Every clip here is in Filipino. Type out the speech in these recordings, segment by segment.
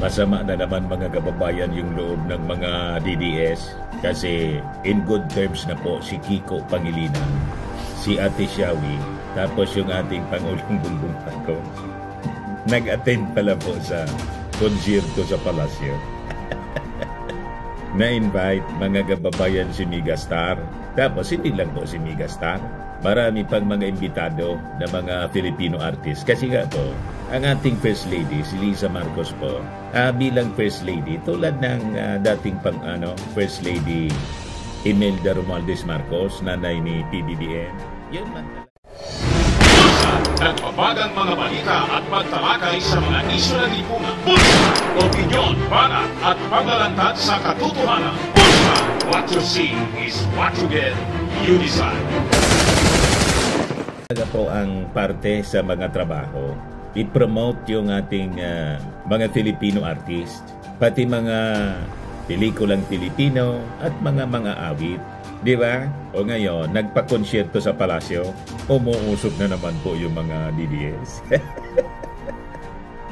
masama na naman mga kababayan yung loob ng mga DDS kasi in good terms na po si Kiko Pangilinan, si Ate Shawi, tapos yung ating Pangulong Bongbong Marcos nag-attend pala po sa konsyerto sa palasyo. Na-invite mga kababayan si Megastar, tapos hindi lang po si Megastar, marami pang mga imbitado na mga Filipino artist. Kasi nga po, ang ating First Lady, si Lisa Marcos po, bilang First Lady, tulad ng dating First Lady Imelda Romualdez Marcos, nanay ni PBBM, yun man talaga. Nagpapagang mga balita at pagtalakay sa mga isyu ng lipunan. Bulsa! Opinyon, banat at paglalantad sa katotohanan. Bulsa! What you see is what you get. You decide. Talaga po ang parte sa mga trabaho, i-promote yung ating mga Filipino artist, pati mga pelikulang Filipino at mga awit. Di ba? O ngayon, nagpa-konsyerto sa palasyo, umuusok na naman po yung mga DDS.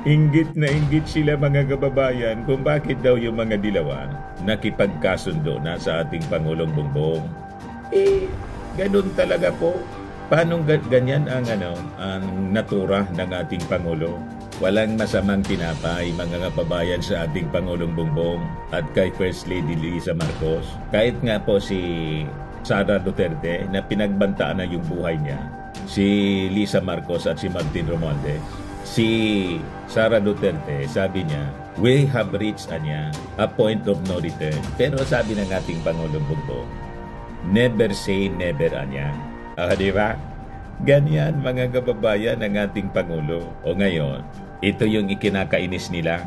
Inggit na inggit sila mga kababayan kung bakit daw yung mga dilawan nakipagkasundo na sa ating Pangulong Bongbong. Ganun talaga po. Paano ganyan ang natura ng ating Pangulo? Walang masamang tinapay mga kababayan sa ating Pangulong Bongbong at kay First Lady Lisa Marcos. Kahit nga po si Sara Duterte na pinagbantaan na yung buhay niya, si Lisa Marcos at si Martin Romualdez. Si Sara Duterte, sabi niya, we have reached a point of no return. Pero sabi ng ating Pangulong Bongbong, never say never di ba? Ganyan mga kababayan ng ating Pangulo. O ngayon, ito yung ikinakainis nila.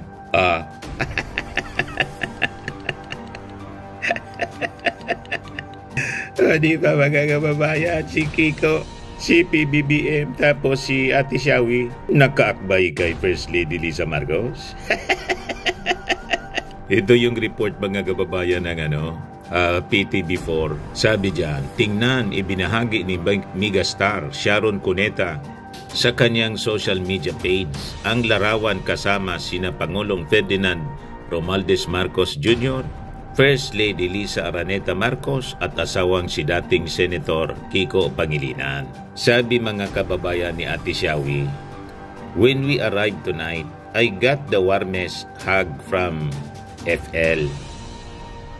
Di ba mga kababayan, si Kiko, si PBBM, tapos si Ate Shawi, nakaakbay kay First Lady Lisa Marcos. Ito yung report mga kababayan ng PTV4. Sabi dyan, tingnan ibinahagi ni Megastar Sharon Cuneta sa kanyang social media page ang larawan kasama sina Pangulong Ferdinand Romualdez Marcos Jr., First Lady Lisa Araneta Marcos at asawang si dating Senator Kiko Pangilinan. Sabi mga kababayan ni Ate Shawi, when we arrived tonight, I got the warmest hug from FL,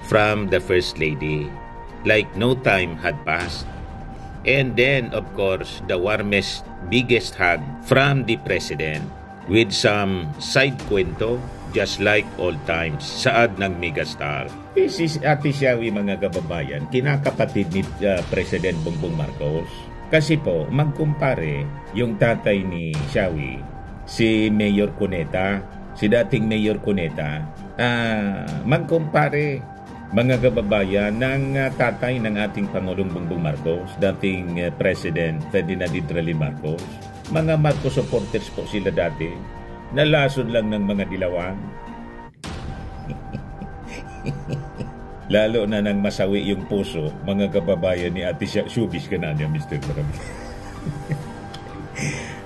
from the First Lady, like no time had passed. And then, of course, the warmest, biggest hug from the President with some side kwento, just like old times, saad ng Megastar. This is Ate Shawi mga kababayan, kinakapatid ni President Bongbong Marcos. Kasi po, magkumpare yung tatay ni Shawi, si Mayor Cuneta, si dating Mayor Cuneta, magkumpare mga kababayan ng tatay ng ating Pangulong Bongbong Marcos, dating President Ferdinand Idrili Marcos. Mga Marcos supporters po sila dati, nalason lang ng mga dilawan. Lalo na nang masawi yung puso, mga kababayan ni Ate Showbiz ka na niya, Mr. Marami.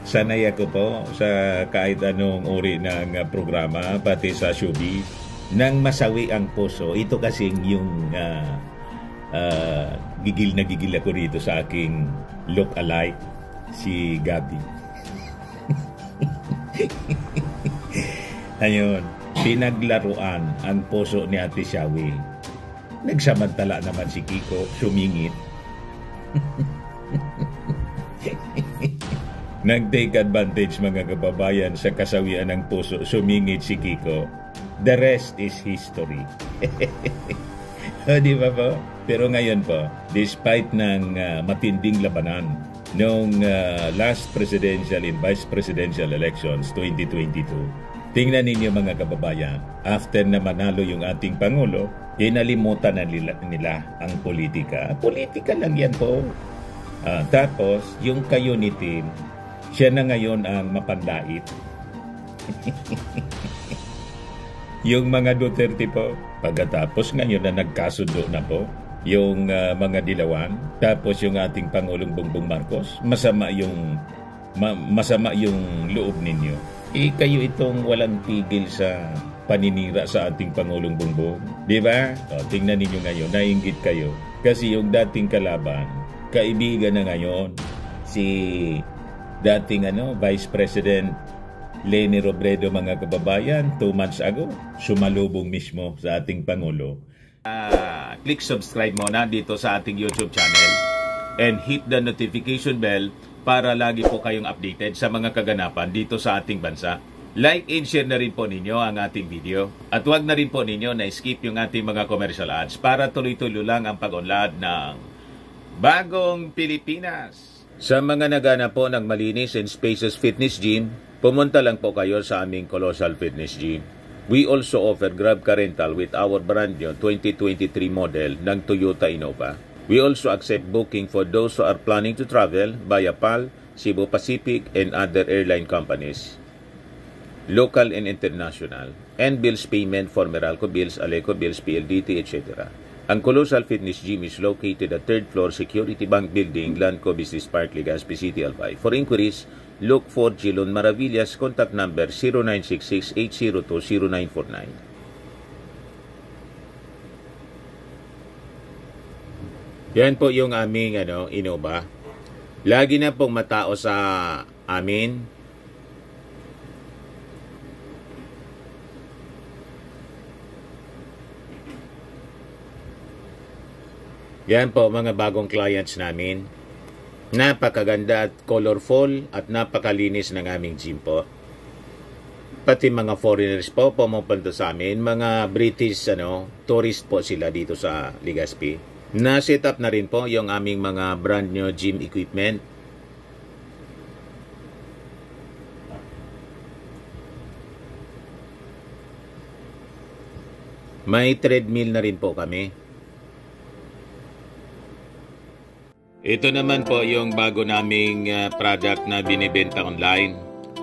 Sanay ako po sa kahit anong uri ng programa, pati sa showbiz. Nang masawi ang puso, ito kasing yung gigil na gigil ako rito sa aking look-alike, si Gabi. Ayun, pinaglaruan ang puso ni Ate Shawi. Nagsamantala naman si Kiko, sumingit. Nag-take advantage mga kababayan sa kasawian ng puso, sumingit si Kiko. The rest is history. Di ba po? Pero ngayon po, despite ng matinding labanan noong last presidential and vice presidential elections 2022, tingnan ninyo mga kababayan, after na manalo yung ating Pangulo, inalimutan na nila ang politika. Politika lang yan po. Tapos, yung ka-unity, siya na ngayon ang mapanlait. Yung mga Duterte po, pagkatapos ngayon na nagkasundo na po, yung mga dilawan, tapos yung ating Pangulong Bongbong Marcos, masama yung loob ninyo. Kayo itong walang pigil sa paninira sa ating Pangulong Bongbong. Di ba? O, tingnan ninyo ngayon, nainggit kayo. Kasi yung dating kalaban, kaibigan na ngayon, si dating Vice President Leni Robredo, mga kababayan, 2 months ago, sumalubong mismo sa ating Pangulo. Click subscribe muna dito sa ating YouTube channel and hit the notification bell para lagi po kayong updated sa mga kaganapan dito sa ating bansa. Like and share na rin po ninyo ang ating video. At huwag na rin po ninyo na skip yung ating mga commercial ads para tuloy-tuloy lang ang pag-unlad ng Bagong Pilipinas. Sa mga nagana po ng malinis and spacious fitness gym, pumunta lang po kayo sa aming Colossal Fitness Gym. We also offer Grab Car Rental with our brand new 2023 model ng Toyota Innova. We also accept booking for those who are planning to travel via PAL, Cebu Pacific, and other airline companies, local and international, and bills payment for Meralco Bills, Aleco Bills, PLDT, etc. Ang Colossal Fitness Gym is located at 3rd floor Security Bank Building, Lanco Business Park, Legazpi City, Albay. For inquiries, look for Jilon Maravillas, contact number 0966-802-0949. Yan po yung aming Innova. Lagi na pong matao sa amin. Yan po mga bagong clients namin. Napakaganda at colorful at napakalinis ng aming gym po. Pati mga foreigners po pumupunta sa amin, mga British tourist po sila dito sa Legazpi. Na-set up na rin po yung aming mga brand new gym equipment. May treadmill na rin po kami. Ito naman po yung bago naming product na binibenta online.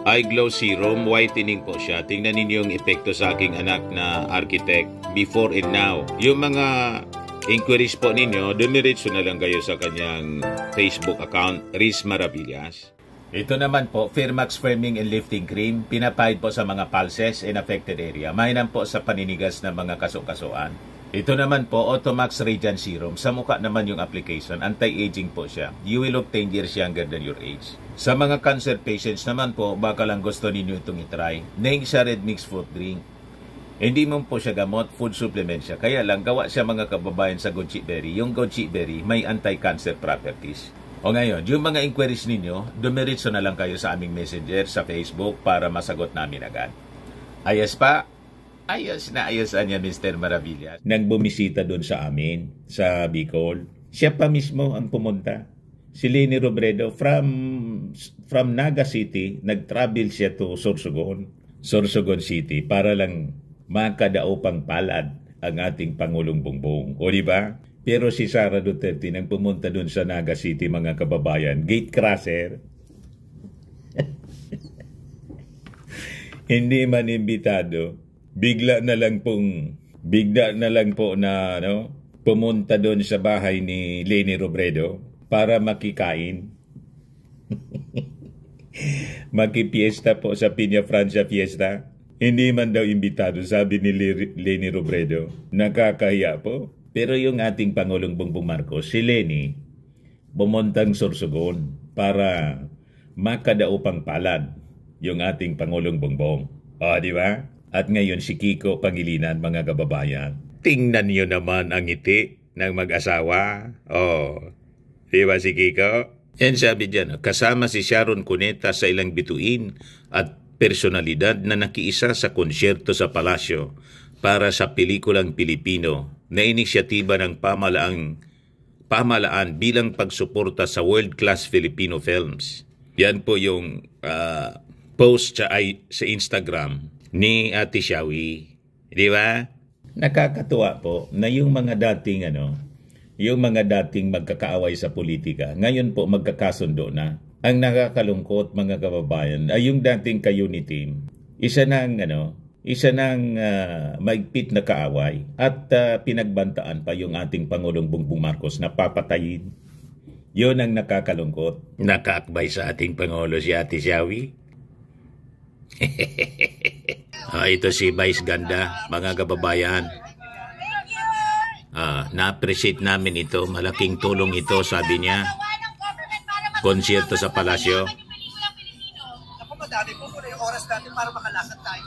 Eye Glow Serum, whitening po siya. Tingnan ninyo yung epekto sa aking anak na architect before and now. Yung mga inquiries po ninyo, dumiretso na lang kayo sa kanyang Facebook account, Riz Maravillas. Ito naman po, Firmax Firming and Lifting Cream. Pinapahid po sa mga pulses and affected area. Mainam po sa paninigas na mga kaso-kasuan. Ito naman po, Automax Radiant Serum. Sa mukha naman yung application, anti-aging po siya. You will look 10 years younger than your age. Sa mga cancer patients naman po, baka lang gusto ninyo itong itry. Neng siya red mixed fruit drink. Hindi mo po siya gamot, food supplement siya. Kaya lang, gawa siya mga kababayan sa goji berry. Yung goji berry may anti-cancer properties. O ngayon, yung mga inquiries ninyo, dumiritso na lang kayo sa aming messenger sa Facebook para masagot namin agad. Ayos pa? Ayos na ayos niya, Mr. Maravillas. Nang bumisita doon sa amin, sa Bicol, siya pa mismo ang pumunta. Si Leni Robredo from Naga City, nag-travel siya to Sorsogon City para lang makadaupang palad ang ating Pangulong Bongbong. O diba? Pero si Sara Duterte nang pumunta doon sa Naga City, mga kababayan, gate crosser. Hindi man imbitado. Bigla na lang po na pumunta doon sa bahay ni Leni Robredo para makikain. Makipiesta po sa Piña Francia Fiesta. Hindi man daw imbitado, sabi ni Leni Robredo. Nakakahiya po. Pero yung ating Pangulong Bongbong Marcos, si Leni, bumuntang Sorsogon para makadaupang palad yung ating Pangulong Bongbong. O, di ba? At ngayon si Kiko Pangilinan, mga kababayan. Tingnan niyo naman ang ngiti ng mag-asawa. Oh, di ba si Kiko? Yan sabi dyan, kasama si Sharon Cuneta sa ilang bituin at personalidad na nakiisa sa konsyerto sa palasyo para sa pelikulang Pilipino na inisyatiba ng pamalaan bilang pagsuporta sa world-class Filipino films. Yan po yung post sa Instagram ni Ate Shawi. Di ba? Nakakatuwa po na yung mga dating magkakaaway sa politika, ngayon po magkakasundo na. Ang nakakalungkot, mga kababayan, ay yung dating ka-unity team. Isa nang maigpit na kaaway at pinagbantaan pa yung ating Pangulong Bongbong Marcos na papatayin. Yun ang nakakalungkot. Nakaakbay sa ating Pangulo si Ate Shawi. Ito si Vice Ganda, mga kababayan. Na-appreciate namin ito. Malaking tulong ito, sabi niya. Konsyerto sa palasyo. Ako madami po yung oras natin para makalakad tayo.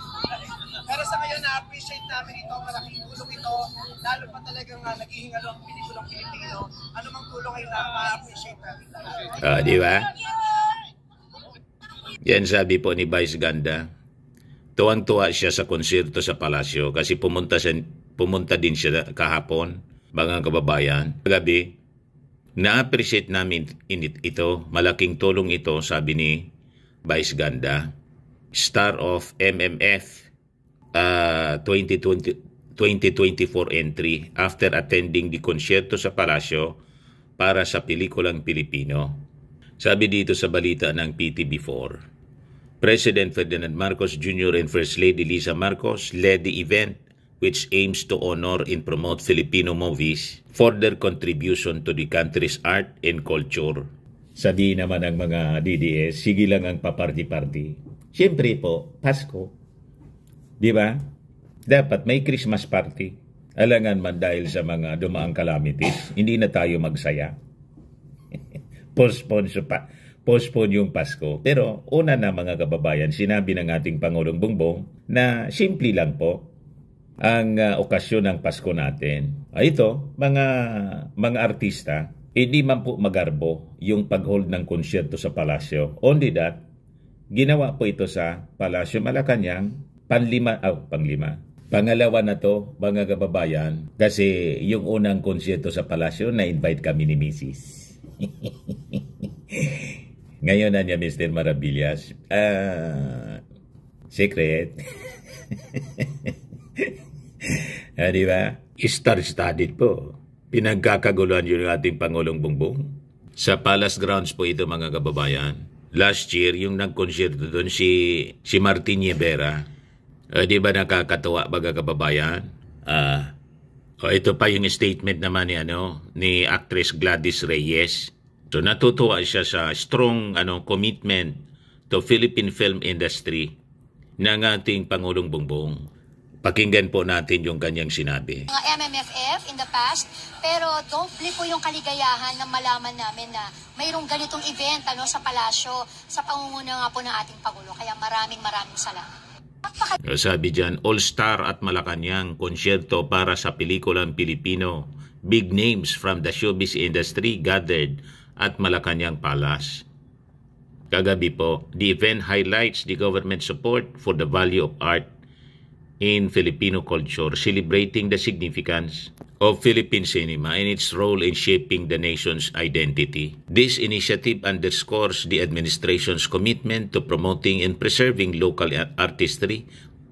Pero sa ngayon, na-appreciate namin ito. Malaking tulong ito. Lalo pa talagang naghihingalo ang pelikulang Pilipino. Ano mang tulong ay ma-appreciate namin lahat. Di ba? Yan sabi po ni Vice Ganda. Tuwang-tuwa siya sa konsyerto sa palasyo kasi pumunta din siya kahapon, mga kababayan. Gabi, na-appreciate namin ito. Malaking tulong ito, sabi ni Vice Ganda. Star of MMF 2024 entry after attending the konsyerto sa palasyo para sa pelikulang Pilipino. Sabi dito sa balita ng PTV4, President Ferdinand Marcos Jr. and First Lady Lisa Marcos led the event which aims to honor and promote Filipino movies for their contribution to the country's art and culture. Sabi naman ng mga DDS, sige lang ang paparty-party. Siyempre po, Pasko. Di ba? Dapat may Christmas party. Alangan man dahil sa mga dumaang calamities, hindi na tayo magsaya. Postpone yung Pasko. Pero una na mga kababayan, sinabi ng ating Pangulong Bongbong na simple lang po ang okasyon ng Pasko natin. Ito, mga artista, hindi man po magarbo yung pag-hold ng konsyerto sa palasyo. Only that, ginawa po ito sa Palasyo Malacanang, Pangalawa na to, mga kababayan, kasi yung unang konsyerto sa palasyo, na-invite kami ni Mrs. Ngayon na niya, Mr. Maravillas. Secret. Di ba? Star-studded po. Pinagkakaguluhan yun ng ating Pangulong Bongbong. Sa Palace Grounds po ito, mga kababayan. Last year, yung nagkonsyerto doon, si Martin Nievera. Di ba nakakatuwa, mga kababayan? Ito pa yung statement naman ni actress Gladys Reyes. So natutuwa siya sa strong commitment to Philippine film industry ng ating Pangulong Bongbong. Pakinggan po natin yung kanyang sinabi. Mga MMFF in the past, pero doble po yung kaligayahan na malaman namin na mayroong ganitong event sa palasyo sa pangunguna nga po ng ating Pangulo. Kaya maraming salamat. Sabi dyan, All-Star at Malacanang konsyerto para sa pelikulang Pilipino. Big names from the showbiz industry gathered at Malacanang Palace. Kagabi po, the event highlights the government support for the value of art in Filipino culture, celebrating the significance of Philippine cinema and its role in shaping the nation's identity. This initiative underscores the administration's commitment to promoting and preserving local artistry,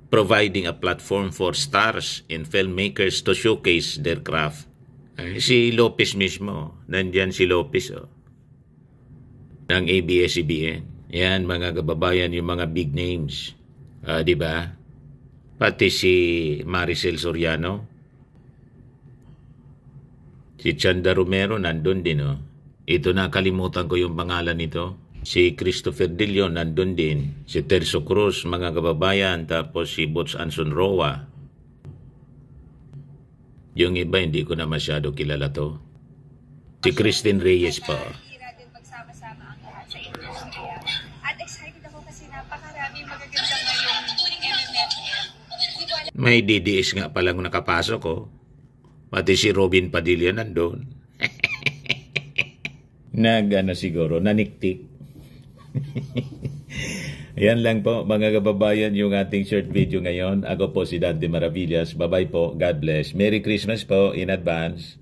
providing a platform for stars and filmmakers to showcase their craft. Si Lopez mismo, nandyan si Lopez ng ABS-CBN. Yan, mga kababayan, yung mga big names. Di ba? Pati si Maricel Soriano, si Chanda Romero nandun din. Ito nakalimutan ko yung pangalan nito. Si Christopher De Leon nandun din. Si Terzo Cruz, mga kababayan. Tapos si Butch Anson Roa. Yung iba hindi ko na masyado kilala to. Si Christine Reyes pa. Pagsama-sama ang lahat sa industriya. At excited ako kasi napakarami magagandang ngayong MMFF. May DDS nga palang nakapasok Pati si Robin Padilla nandun. Siguro, naniktik. Yan lang po, mga kababayan, yung ating short video ngayon. Ako po si Dante Maravillas. Bye-bye po. God bless. Merry Christmas po in advance.